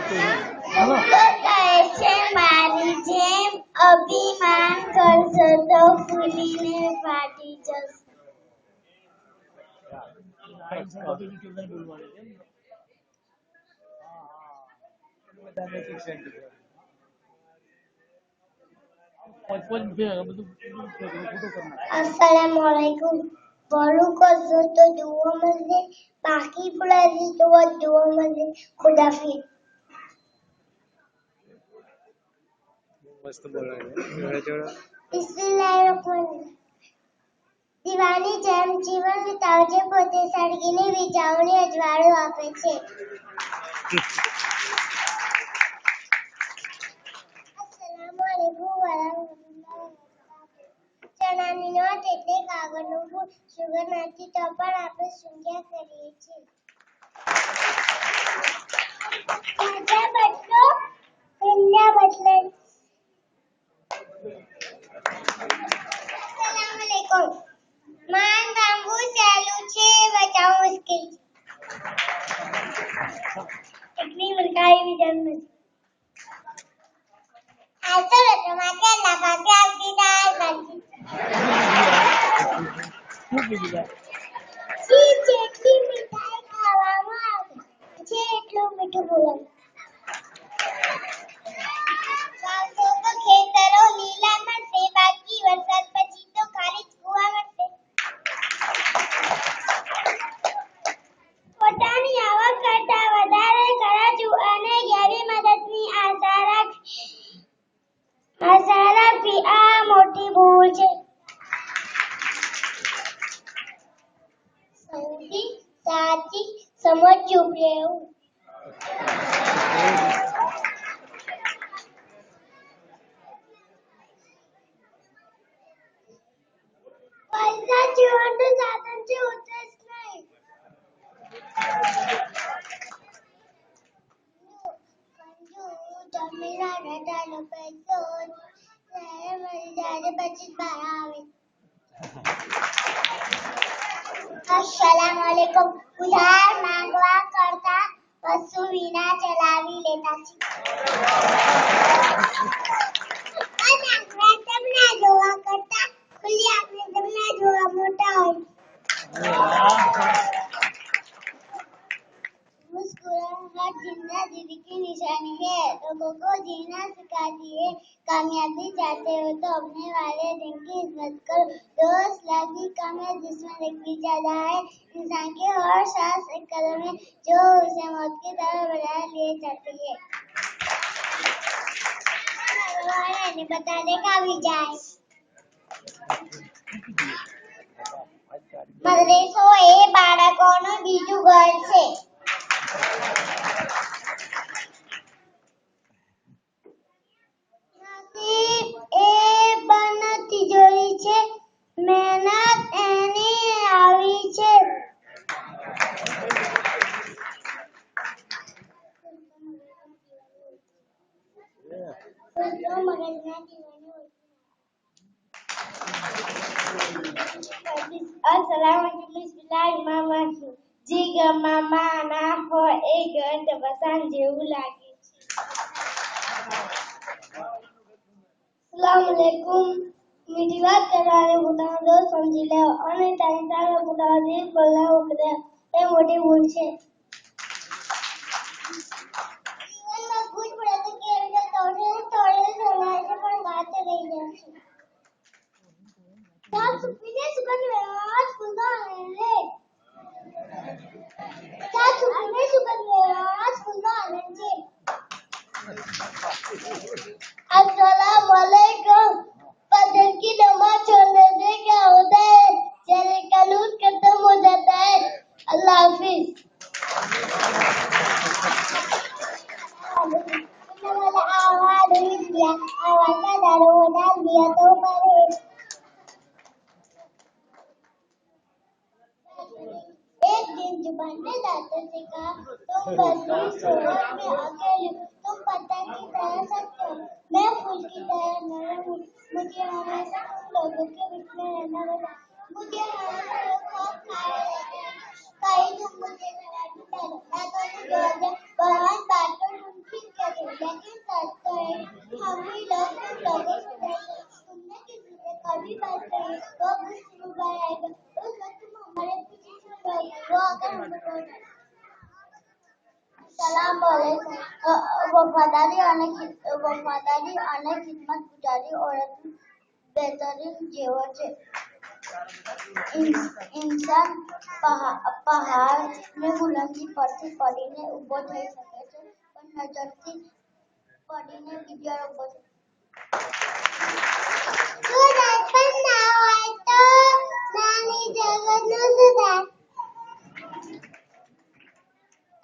કહે મારી જેમ અભિમાન કરશો તો ફૂલીને ફાટી જશે. अस्सलामुअलैकुम. बोलूं करशो तो दुआ मस्जिद बाकी बुलाजी तो दुआ मस्जिद खुदाफिज. मस्त बोला है. દીવાની જેમ જીવન વિતાવજે પોતે સળગીને વિજાવણી અજવાળું આપે છે. અસ્સલામુઅલૈકુમ વરહમતુલ્લાહ. ચણાની નોટ એટલે કાગળનું ફૂલ. સુગર નથી તો પણ આપણે સુંગ્યા કરીએ છીએ. બદલો દુનિયા બદલે. अस्सलामुअलैकुम. मान बांधવું સહેલું છે, બચાવવું મુશ્કેલ છે. એટલી મુરગાઈ વિજન નથી. આ તો રતમાં કેલા ભાગે આવતી દાળ ભાજી. જેટલી મીઠાઈ ખાવામાં આવે છે એટલું મીઠું બોલાય. વાવશો તો ખેતરો લીલા મળશે, બાકી વરસાદ પછી તો ખાલી જ કુવા મળશે. પોતાની આવક કરતા વધારે ખર્ચ અને ગેરી મદદની આશા રાખવી આ મોટી ભૂલ છે. સૌથી સાચી સમજ ચૂપ રહેવું. પૈસા જીવનનું સાધન છે, ઉદ્દેશ નહીં. अस्सलामुअलैकुम. ઉધાર માંગવા કરતા વસ્તુ વિના ચલાવી લેતા શીખો. જોવા કરતા ખુલ્લી આપણે તમને જોવા મોટા હોય. मुस्कुराहट जिंदगी की निशानी है. लोगों को जीना सिखाती है. कामयाबी चाहते हो तो अपने वाले दिन की इज्जत करो. दोस्त लगी कम है जिसमें लिखी ज्यादा है. इंसान की हर सांस एक कदम है जो उसे मौत की तरह बढ़ा लिए जाती है. भगवान बताने का भी जाए. મદરેસો એ બાળકોનું બીજું ઘર છે. નસીબ એ બંધ તિજોરી છે, મહેનત એની આવી છે. જી ગમમાં ના હોય એ ઘર તપસાન જેવું લાગે છે. अस्सलामुअलैकुम. मीठी बात करवाने પોતાનો દોસ્ત સમજી લેવો અને તેની સામે પોતાનો દિલ બોલને ઉકળે એ મોટી ભૂલ છે. જીવનમાં ભૂલ પડે તો કેવી થોડે સમય છે પણ વાત રહી જશે. ચાલ સુપીને સુગંધ વેવાજ ફૂલનો આનંદ લે. ચાલ સુપીને સુગંધ વેવાજ ફૂલનો આનંદ છે. अस्सलामुअलैकुम. फजर की नमाज छोड़ने से क्या होता है? चेहरे का नूर खत्म हो जाता है. अल्लाह हाफिज. आवाज दिया आवाज का दारो डाल दिया तो परे. एक दिन जुबान ने दांतों से कहा तुम बदली सूरत में अकेले तुम पतंग की तरह सकते हो. मैं फूल की तरह नरम हूँ. मुझे हमेशा तुम लोगों के बीच में रहना पड़ा. मुझे हमेशा लोग खौफ खाए रहते हैं. कहीं तुम मुझे जवाब डालो ना तो बहुत बातों उनकी अस्सलाम वालेकुम। वफादारी અને ખિદમત ગુજારી औरतનું બેહતરીન જેવર છે. इंसान पहाड़ में बुलंदी परથી પડીને ઊભો થઈ શકે છે, પણ નજરથી પડીને બીજા ઊભો થઈ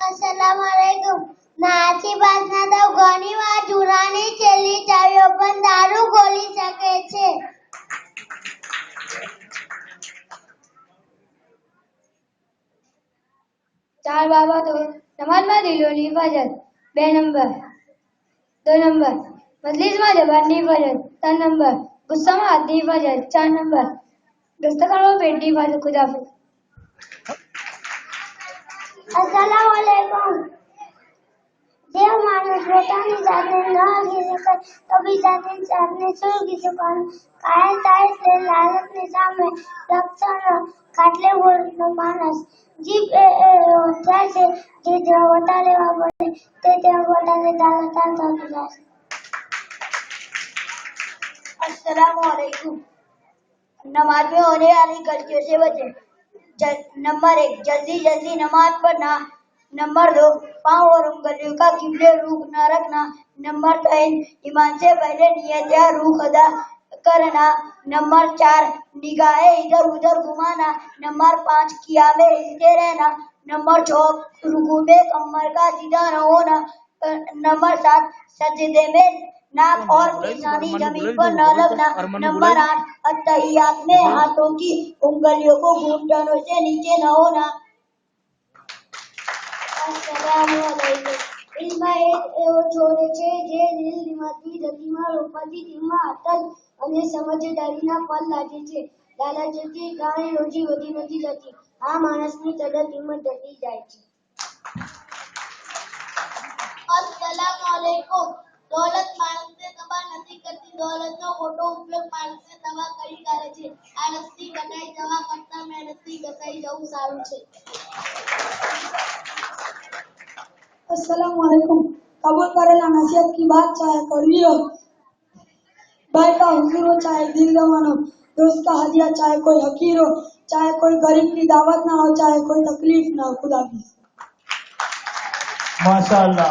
अस्सलाम वालेकुम। નાથી બાદના તો ઘણી વાર જુરાની છેલ્લી ચાવીઓ પણ દારૂ ખોલી શકે છે. चार बाबा तो नमाज में दिलोनी फजर 2 नंबर 2 नंबर मजलिस में जबानी फजर 3 नंबर गुस्सा में आदि फजर 4 नंबर दस्तकार में पेटी फजर खुदाफिज। अस्सलाम वालेकुम। જે માણસ પોતાની જાતને ન હલકી શકે તો બીજાની જાતને શું હલકી શકવાનું? કાયરતાએ તે લાલચની સામે રક્ષણ ખાટલે બોલતો માણસ. જીભ એ હથિયાર છે જે જ્યાં વટા લેવા પડે તે ત્યાં વટાને તાલતા થતું જશે. अस्सलाम वालेकुम। नमाज में होने वाली गलतियों से बचें। नंबर 1 जल्दी जल्दी नमाज पढ़ना। नंबर 2 पाँव और उंगलियों का किबले रुख न रखना। नंबर 3 ईमान से पहले नियत या रुख अदा करना। नंबर 4 निगाहें इधर उधर घुमाना। नंबर 5 कियाम में हिलते रहना। नंबर 6 रुकू में कमर का सीधा न होना। नंबर 7 सजदे में नाक और पेशानी जमीन पर न लगना। नंबर 8 अत्तहियात में हाथों की उंगलियों को घुटनों से नीचे न होना। अस्सलामुअलैकुम। इल्म एक એવો છોડ છે જે દિલ દિમાગની ગતિમાં રોપાતી તેમાં આતલ અને સમજદારીના ફળ લાગે છે. લાલચથી કાંઈ રોજી વધી નથી જતી. આ માણસની તદત હિંમત ઘટી જાય છે. अस्सलामुअलैकुम। દોલત માણસને તબાહ નથી કરતી, દોલતનો ખોટો ઉપયોગ માણસને તબાહ કરી કરે છે. આળસથી કટાઈ જવા કરતાં મહેનતથી કટાઈ જવું સારું છે. अस्सलाम वालेकुम। कबूल करेला नसीहत की बात चाहे कड़वी हो, भाई का हुजूर हो चाहे दिल गवानो, दोस्त का हदिया चाहे कोई हकीर हो, चाहे कोई गरीब की दावत ना हो, चाहे कोई तकलीफ ना हो। खुदा हाफिज। माशाअल्लाह।